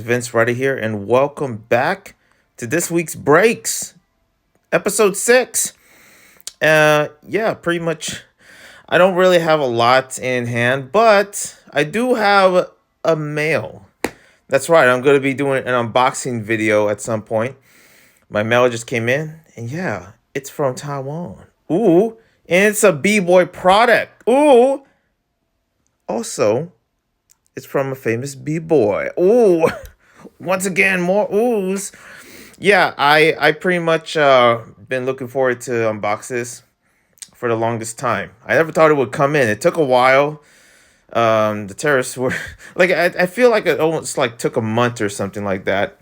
Vince Ryder here, and welcome back to this week's Breaks, episode 6. Yeah, pretty much. I don't really have a lot in hand, but I do have a mail. That's right, I'm going to be doing an unboxing video at some point. My mail just came in, and yeah, it's from Taiwan. Ooh, and it's a B-Boy product. Ooh, also, it's from a famous B-Boy. Ooh, once again, more oohs. Yeah, I pretty much been looking forward to unbox this for the longest time. I never thought it would come in. It took a while. The terrorists were like I feel like it almost like took a month or something like that.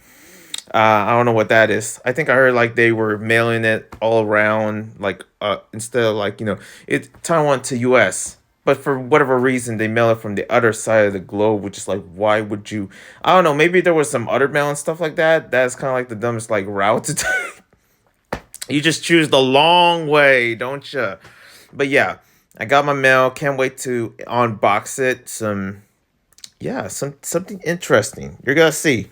I don't know what that is. I think I heard like they were mailing it all around, like instead of like it Taiwan to U.S. But for whatever reason, they mail it from the other side of the globe, which is like, why would you? I don't know. Maybe there was some other mail and stuff like that. That's kind of like the dumbest like route to take. You just choose the long way, don't you? But yeah, I got my mail. Can't wait to unbox it. Something interesting. You're gonna see.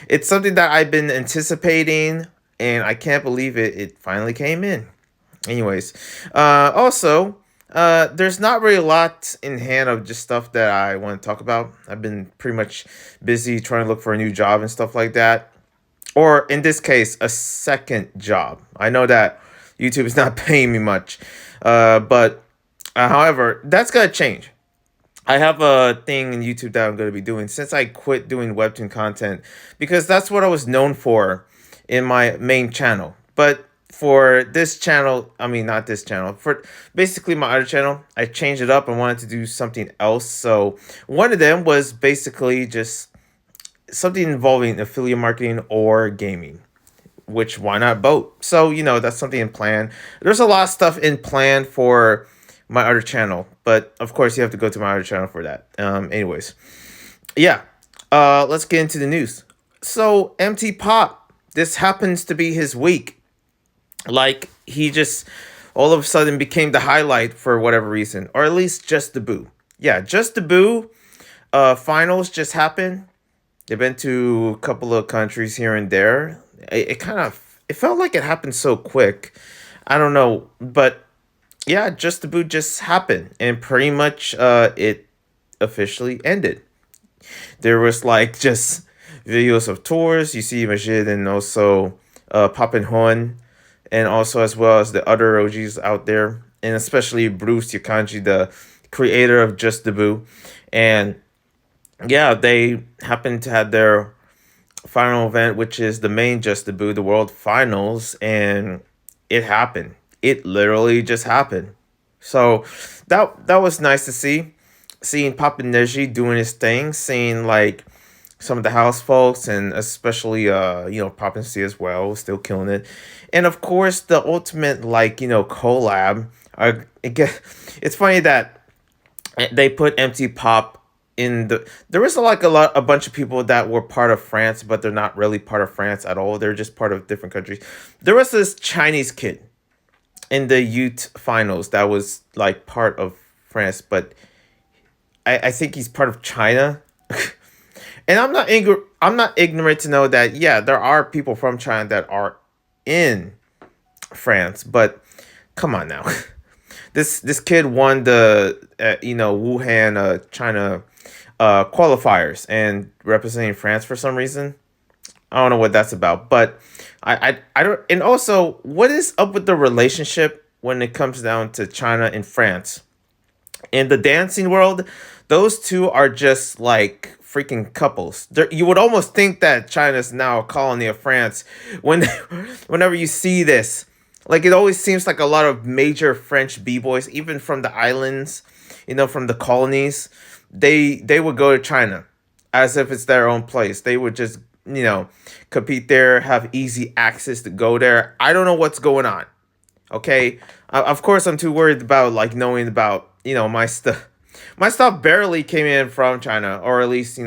It's something that I've been anticipating, and I can't believe it finally came in. Anyways, there's not really a lot in hand of just stuff that I want to talk about. I've been pretty much busy trying to look for a new job and stuff like that. Or in this case, a second job. I know that YouTube is not paying me much, but however, that's gonna change. I have a thing in YouTube that I'm going to be doing since I quit doing webtoon content because that's what I was known for in my main channel. But for this channel, I mean, not this channel, for basically my other channel, I changed it up and wanted to do something else. So one of them was basically just something involving affiliate marketing or gaming, which why not both? So, that's something in plan. There's a lot of stuff in plan for my other channel, but of course you have to go to my other channel for that. Anyways, yeah, let's get into the news. So MTpop, this happens to be his week. Like he just all of a sudden became the highlight for whatever reason, or at least Just the Boo. Yeah, Just the Boo. Finals just happened. They've been to a couple of countries here and there. It felt like it happened so quick. I don't know, but yeah, Just the Boot just happened, and pretty much it officially ended. There was like just videos of tours. You see Majid and also Pop and Hon, and also as well as the other OGs out there, and especially Bruce Yakanji, the creator of Just the Boo. And yeah, they happened to have their final event, which is the main Just the Boo, the World Finals, and it happened. It literally just happened. So that was nice to see. Seeing Papa Neji doing his thing, seeing like some of the house folks and especially Papa C as well, still killing it. And of course the ultimate collab. It's funny that they put MTpop in there was a bunch of people that were part of France, but they're not really part of France at all. They're just part of different countries. There was this Chinese kid in the youth finals that was like part of France, but I think he's part of China. And I'm not ignorant to know that yeah, there are people from China that are in France, but come on now. This kid won the Wuhan China qualifiers and representing France for some reason. I don't know what that's about, but I don't. And also, what is up with the relationship when it comes down to China and France? In the dancing world, those two are just like freaking couples. You would almost think that China is now a colony of France whenever you see this. Like it always seems like a lot of major French b-boys, even from the islands, from the colonies, they would go to China as if it's their own place. They would just compete there, have easy access to go there. I don't know what's going on. Okay, of course I'm too worried about like knowing about my stuff. My stuff barely came in from China, or at least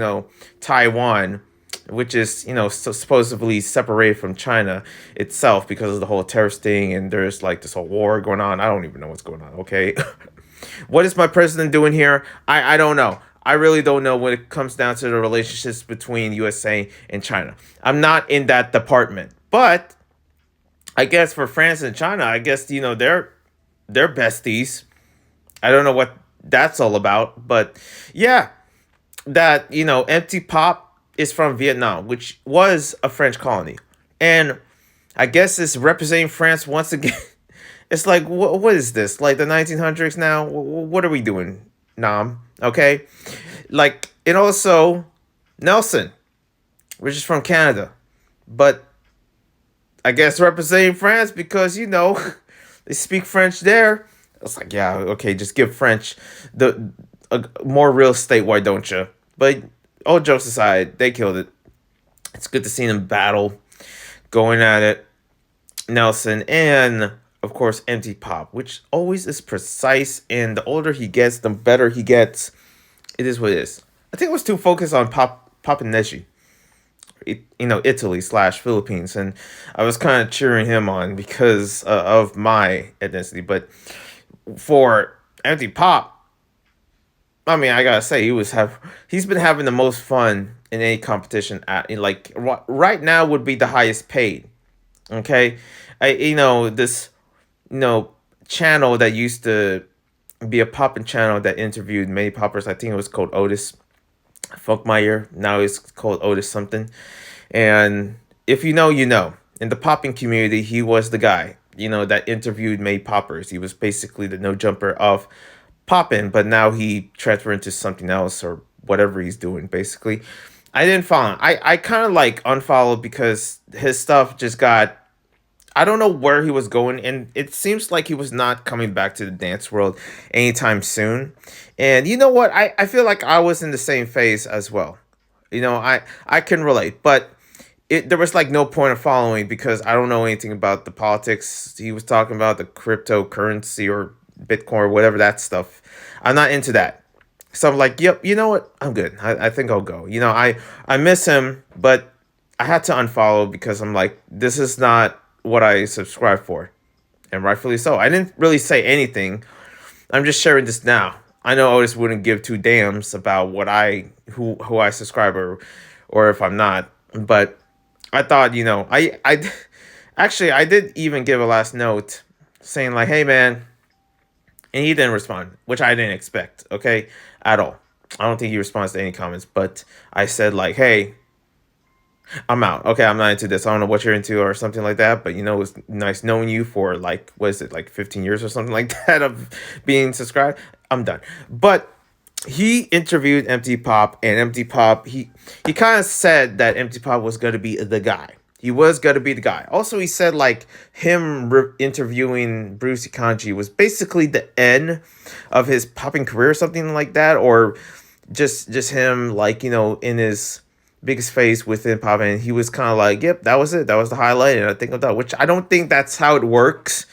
Taiwan, which is supposedly separated from China itself because of the whole terrorist thing, and there's like this whole war going on. I don't even know what's going on. Okay, what is my president doing here? I don't know. I really don't know when it comes down to the relationships between USA and China. I'm not in that department, but I guess for France and China, I guess they're besties. I don't know what that's all about, but yeah, that MTpop is from Vietnam, which was a French colony, and I guess it's representing France once again. It's like what is this? Like the 1900s now? What are we doing, Nam? Okay, like and also Nelson, which is from Canada, but I guess representing France because they speak French there. It's like, yeah, okay, just give French the more real estate, why don't you? But all jokes aside, they killed it. It's good to see them battle, going at it. Nelson and of course MTpop, which always is precise, and the older he gets, the better he gets. It is what it is. I think it was too focused on Pop and Neji, Italy slash Philippines, and I was kind of cheering him on because of my ethnicity. But for MTpop, I mean, I gotta say he's been having the most fun in any competition. Like right now would be the highest paid. Okay, this you know channel that used to be a poppin' channel that interviewed many poppers. I think it was called Otis Funkmeyer. Now it's called Otis something. And if you know, you know. In the popping community, he was the guy, that interviewed many poppers. He was basically the no jumper of poppin', but now he transferred into something else or whatever he's doing, basically. I didn't follow him. I kind of like unfollowed because his stuff just got, I don't know where he was going, and it seems like he was not coming back to the dance world anytime soon. And you know what? I feel like I was in the same phase as well. I can relate, but there was like no point of following because I don't know anything about the politics he was talking about, the cryptocurrency or Bitcoin or whatever that stuff. I'm not into that. So I'm like, yep, you know what? I'm good. I think I'll go. I miss him, but I had to unfollow because I'm like, this is not what I subscribe for. And rightfully so. I didn't really say anything. I'm just sharing this now. I know Otis wouldn't give two damns about who I subscribe or if I'm not. But I thought, I actually I did even give a last note saying like, hey man, and he didn't respond, which I didn't expect, okay, at all. I don't think he responds to any comments, but I said like, hey, I'm out. Okay, I'm not into this. I don't know what you're into or something like that, but it's nice knowing you for like, what is it, like 15 years or something like that of being subscribed. I'm done. But he interviewed MTpop, and MTpop, he kind of said that MTpop was going to be the guy. He was going to be the guy. Also, he said like him interviewing Bruce Ikanji was basically the end of his popping career or something like that, or just him like, in his biggest phase within pop, and he was kind of like, yep, that was it. That was the highlight, and I think of that, which I don't think that's how it works,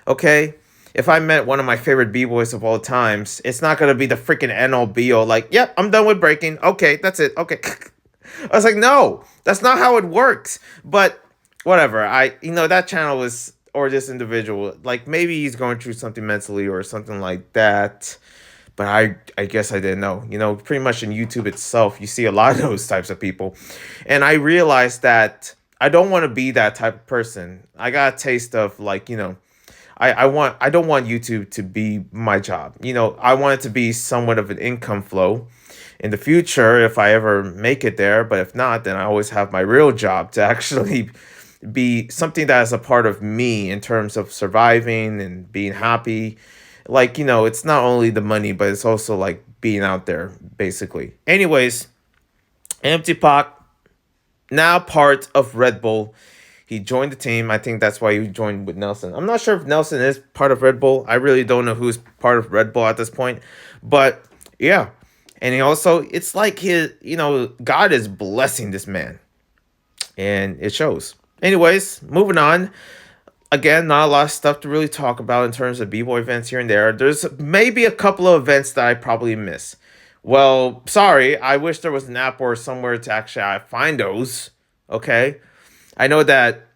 okay? If I met one of my favorite b-boys of all times, it's not going to be the freaking end-all be-all, like, yep, I'm done with breaking. Okay, that's it. Okay. I was like, no, that's not how it works. But whatever. That channel was, or this individual, like maybe he's going through something mentally or something like that. But I guess I didn't know. Pretty much in YouTube itself, you see a lot of those types of people. And I realized that I don't want to be that type of person. I got a taste of like, I don't want YouTube to be my job. I want it to be somewhat of an income flow in the future if I ever make it there. But if not, then I always have my real job to actually be something that is a part of me in terms of surviving and being happy. Like, it's not only the money, but it's also like being out there, basically. Anyways, MTpop, now part of RedBull. He joined the team. I think that's why he joined with Nelson. I'm not sure if Nelson is part of RedBull. I really don't know who's part of RedBull at this point. But yeah. And he also, it's like God is blessing this man. And it shows. Anyways, moving on. Again, not a lot of stuff to really talk about in terms of b-boy events here and there. There's maybe a couple of events that I probably miss. Well, sorry. I wish there was an app or somewhere to actually find those. Okay. I know that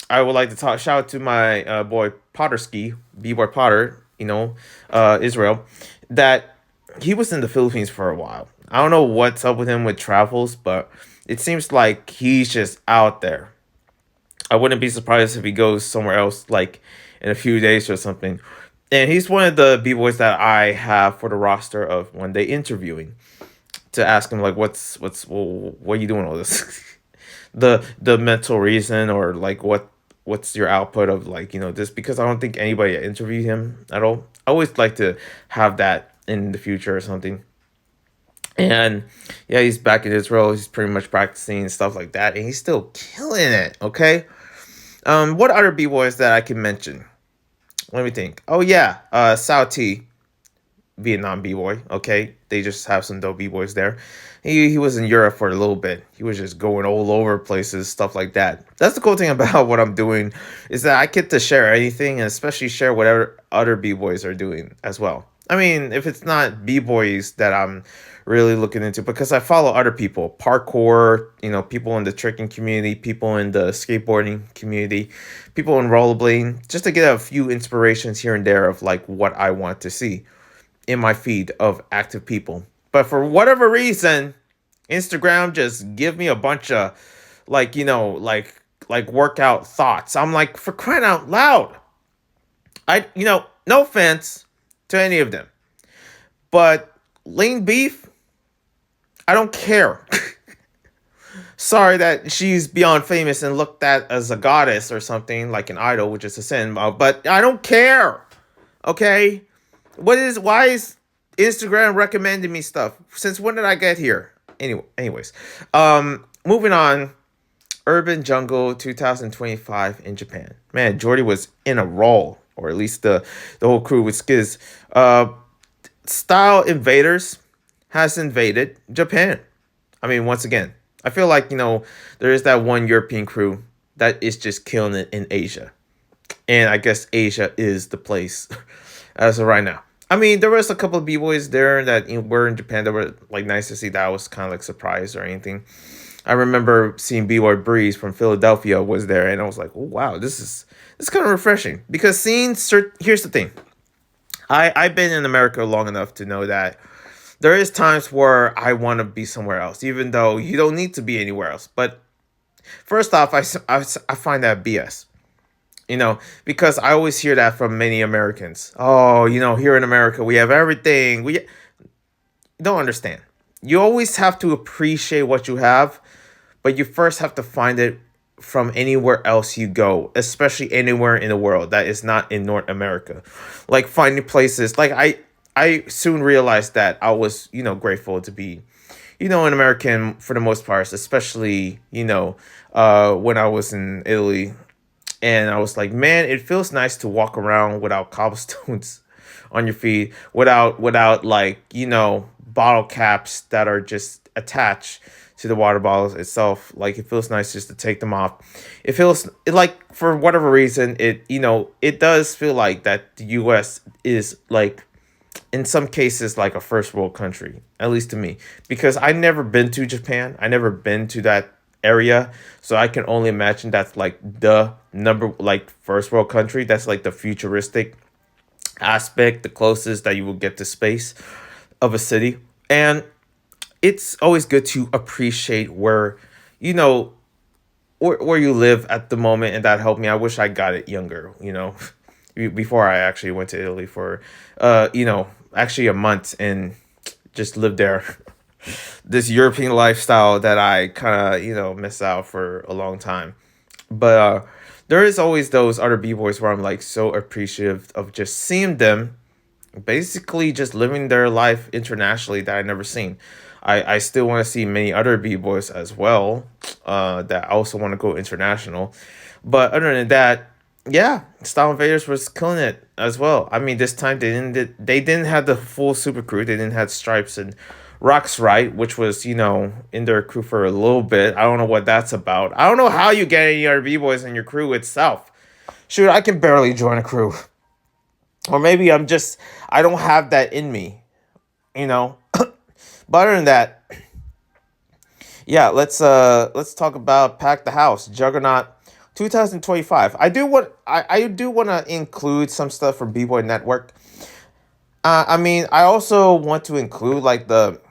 I would like to shout out to my boy Potterski, b-boy Potter, Israel, that he was in the Philippines for a while. I don't know what's up with him with travels, but it seems like he's just out there. I wouldn't be surprised if he goes somewhere else, like in a few days or something. And he's one of the b boys that I have for the roster of one day interviewing to ask him like, well, what are you doing all this? The mental reason or like what's your output of like this, because I don't think anybody interviewed him at all. I always like to have that in the future or something. And yeah, he's back in Israel. He's pretty much practicing and stuff like that, and he's still killing it. Okay. What other b boys that I can mention? Let me think. Oh yeah, Sao T, Vietnam b boy. Okay, they just have some dope b boys there. He was in Europe for a little bit. He was just going all over places, stuff like that. That's the cool thing about what I'm doing, is that I get to share anything, and especially share whatever other b boys are doing as well. I mean, if it's not b boys that I'm really looking into, because I follow other people, parkour, people in the tricking community, people in the skateboarding community, people in rollerblading, just to get a few inspirations here and there of like what I want to see in my feed of active people. But for whatever reason, Instagram just give me a bunch of like, like workout thoughts. I'm like, for crying out loud. No offense to any of them, but lean beef, I don't care. Sorry that she's beyond famous and looked at as a goddess or something, like an idol, which is a sin, but I don't care. Okay? Why is Instagram recommending me stuff? Since when did I get here? Anyways. Moving on. Urban Jungle 2025 in Japan. Man, Jordy was in a roll, or at least the whole crew with Skiz. Style Invaders has invaded Japan. I mean, once again, I feel like, there is that one European crew that is just killing it in Asia. And I guess Asia is the place as of right now. I mean, there was a couple of b-boys there that were in Japan that were like nice to see, that I was kind of like surprised or anything. I remember seeing B-Boy Breeze from Philadelphia was there, and I was like, oh, wow, this is kind of refreshing. Because here's the thing. I've been in America long enough to know that there is times where I want to be somewhere else, even though you don't need to be anywhere else. But first off, I find that BS. Because I always hear that from many Americans. Oh, here in America, we have everything. You don't understand. You always have to appreciate what you have, but you first have to find it from anywhere else you go, especially anywhere in the world that is not in North America. Like finding places, like I soon realized that I was, grateful to be, an American for the most part, especially, when I was in Italy. And I was like, man, it feels nice to walk around without cobblestones on your feet, without like, bottle caps that are just attached to the water bottles itself. Like, it feels nice just to take them off. It feels like, for whatever reason, it does feel like that the US is like, in some cases, like a first world country, at least to me, because I never been to Japan. I never been to that area, so I can only imagine that's like the first world country. That's like the futuristic aspect, the closest that you will get to space of a city. And it's always good to appreciate where where you live at the moment, and that helped me. I wish I got it younger, before I actually went to Italy for actually a month and just lived there. This European lifestyle that I kind of, miss out for a long time. But there is always those other b-boys where I'm like so appreciative of just seeing them basically just living their life internationally that I never seen. I still want to see many other b-boys as well that also want to go international. But other than that, yeah, Style Invaders was killing it as well. I mean, this time they didn't have the full super crew. They didn't have Stripes and Rocks Right, which was, in their crew for a little bit. I don't know what that's about. I don't know how you get any other b-boys in your crew itself. Shoot, I can barely join a crew. Or maybe I don't have that in me, But other than that, yeah, let's talk about Pack the House, Juggernaut 2025. I do want to include some stuff from B-Boy Network. I mean, I also want to include like the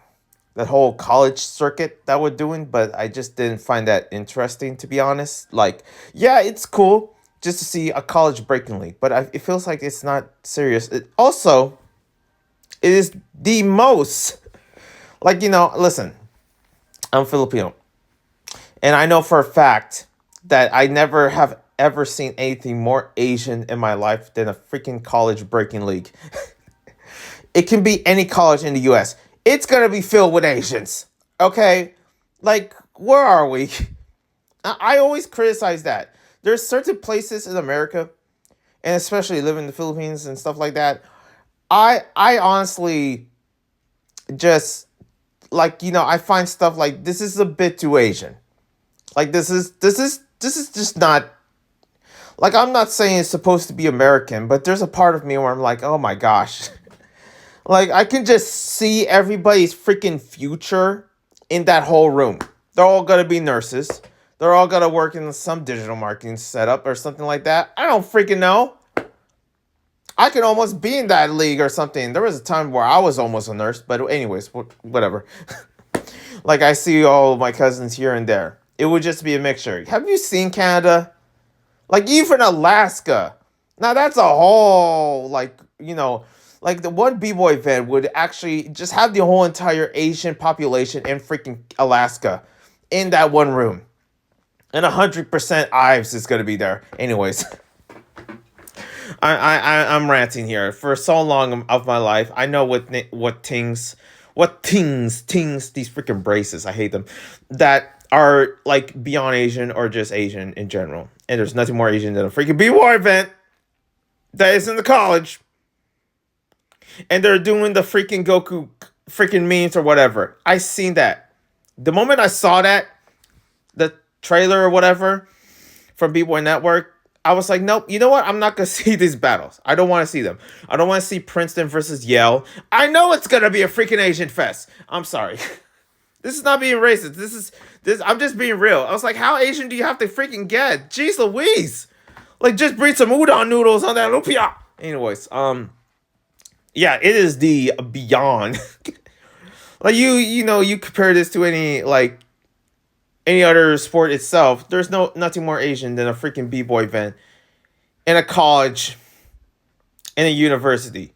that whole college circuit that we're doing, but I just didn't find that interesting, to be honest. Like, yeah, it's cool just to see a college breaking league, but it feels like it's not serious. It is the most, like, listen, I'm Filipino, and I know for a fact that I never have ever seen anything more Asian in my life than a freaking college breaking league. It can be any college in the US. It's gonna be filled with Asians. Okay? Like, where are we? I always criticize that. There's certain places in America, and especially living in the Philippines and stuff like that. I honestly just, like, I find stuff like this is a bit too Asian. Like, this is just not, like, I'm not saying it's supposed to be American, but there's a part of me where I'm like, oh my gosh. Like, I can just see everybody's freaking future in that whole room. They're all gonna be nurses. They're all gonna work in some digital marketing setup or something like that. I don't freaking know. I could almost be in that league or something. There was a time where I was almost a nurse, but anyways, whatever. Like, I see all my cousins here and there. It would just be a mixture. Have you seen Canada? Like, even Alaska. Now, that's a whole, like, like the one B-boy event would actually just have the whole entire Asian population in freaking Alaska in that one room. And 100% Ives is going to be there. Anyways, I'm ranting here. For so long of my life, I know what things, these freaking braces, I hate them, that are like beyond Asian or just Asian in general. And there's nothing more Asian than a freaking B-boy event that is in the college. And they're doing the freaking Goku freaking memes or whatever. I seen that. The moment I saw that, the trailer or whatever from B-Boy Network, I was like, nope, you know what? I'm not going to see these battles. I don't want to see them. I don't want to see Princeton versus Yale. I know it's going to be a freaking Asian fest. I'm sorry. This is not being racist. I'm just being real. I was like, how Asian do you have to freaking get? Jeez Louise. Like, just bring some udon noodles on that lumpia. Anyways, yeah, it is the beyond. Like, you compare this to any other sport itself. There's nothing more Asian than a freaking B-boy event in a college, in a university.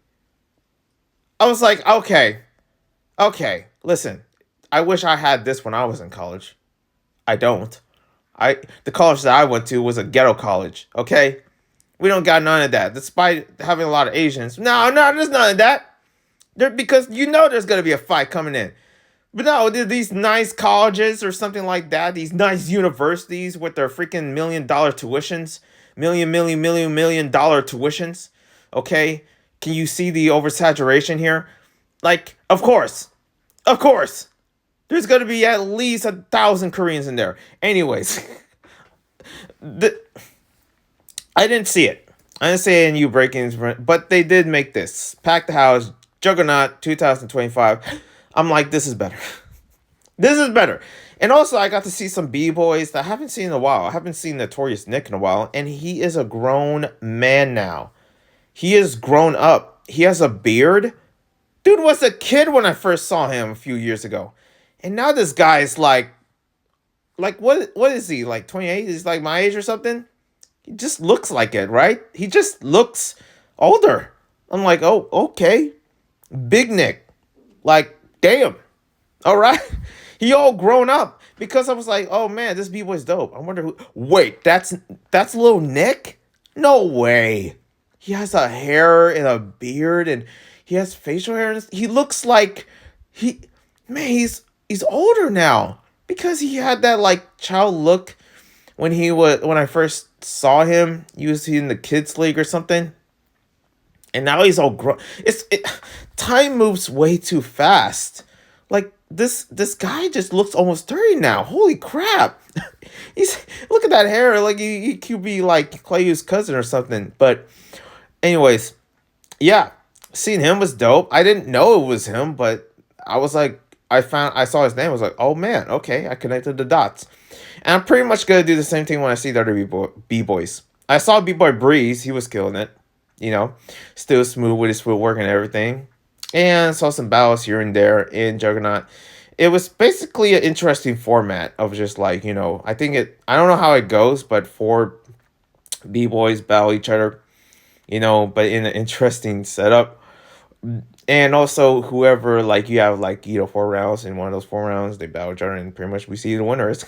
I was like, okay, listen. I wish I had this when I was in college. I don't. The college that I went to was a ghetto college. Okay. We don't got none of that, despite having a lot of Asians. No, there's none of that. Because there's going to be a fight coming in. But no, these nice colleges or something like that, these nice universities with their freaking $1 million tuitions, $1 million tuitions, okay? Can you see the oversaturation here? Like, of course, there's going to be at least 1,000 Koreans in there. Anyways, I didn't see it. I didn't see any new break-ins, but they did make this. Pack the House, Juggernaut 2025. I'm like, this is better. This is better. And also, I got to see some B-boys that I haven't seen in a while. I haven't seen Notorious Nick in a while, and he is a grown man now. He is grown up. He has a beard. Dude was a kid when I first saw him a few years ago. And now this guy is like what is he, like 28? He's like my age or something? He just looks like it, right? He just looks older. I'm like, oh, okay. Big Nick. Like, damn. All right. He all grown up. Because I was like, oh man, this B-boy's dope. I wonder who. Wait, that's Lil Nick? No way. He has a hair and a beard and he has facial hair. He looks like he's older now. Because he had that like child look when I first saw him. He was in the kids league or something. And now he's all grown. Time moves way too fast. Like this guy just looks almost 30 now. Holy crap! Look at that hair. Like he could be like Clayu's cousin or something. But anyways, yeah, seeing him was dope. I didn't know it was him, but I was like, I saw his name. I was like, oh man, okay, I connected the dots. And I'm pretty much gonna do the same thing when I see the other B-boys. I saw B-boy Breeze. He was killing it. Still smooth with his footwork and everything. And saw some battles here and there in Juggernaut. it was basically an interesting format of just like, I don't know how it goes, but four b-boys battle each other, but in an interesting setup. And also whoever, like, you have like, 4 rounds, in one of those 4 rounds they battle each other, and pretty much we see the winners.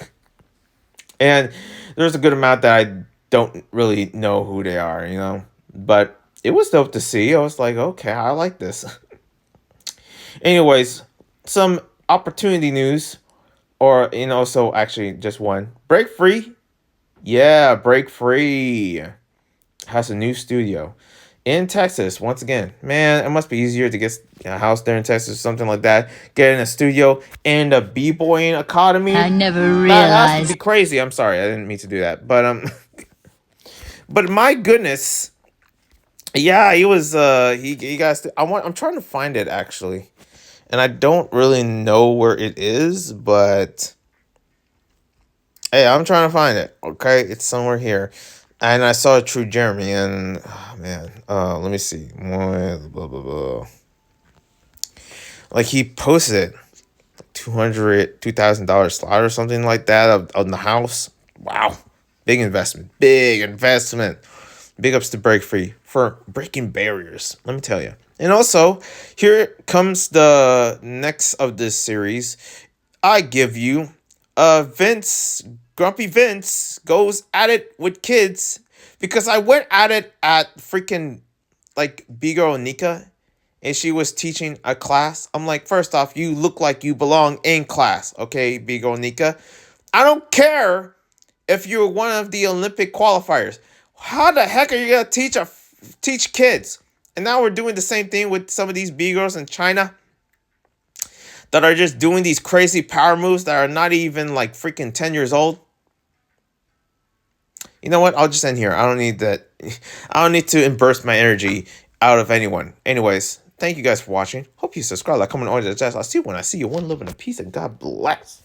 And there's a good amount that I don't really know who they are, but it was dope to see. I was like, okay, I like this. Anyways, some opportunity news, or so actually just one. Breakfree, yeah, Breakfree has a new studio in Texas. Once again, man, it must be easier to get a house there in Texas, something like that. Getting a studio and a b-boying academy. I never That has to realized. be crazy. I'm sorry, I didn't mean to do that, but but my goodness, yeah, he was he got. I'm trying to find it actually, and I don't really know where it is, but hey, I'm trying to find it. Okay, it's somewhere here, and I saw True Jeremy, and oh, man, let me see, blah, blah, blah. Like he posted $2,000 slot or something like that of the house. Wow, big investment, big investment. Big ups to Breakfree for breaking barriers, let me tell you. And also, here comes the next of this series. I give you Grumpy Vince goes at it with kids, because I went at it at freaking like big girl Nika, and she was teaching a class. I'm like, first off, you look like you belong in class, okay, big girl Nika. I don't care if you're one of the Olympic qualifiers. How the heck are you gonna teach kids? And now we're doing the same thing with some of these B-girls in China that are just doing these crazy power moves that are not even like freaking 10 years old. You know what? I'll just end here. I don't need that. I don't need to burst my energy out of anyone. Anyways, thank you guys for watching. Hope you subscribe, like, comment, all that jazz. I'll see you when I see you. One love and a peace, and God bless.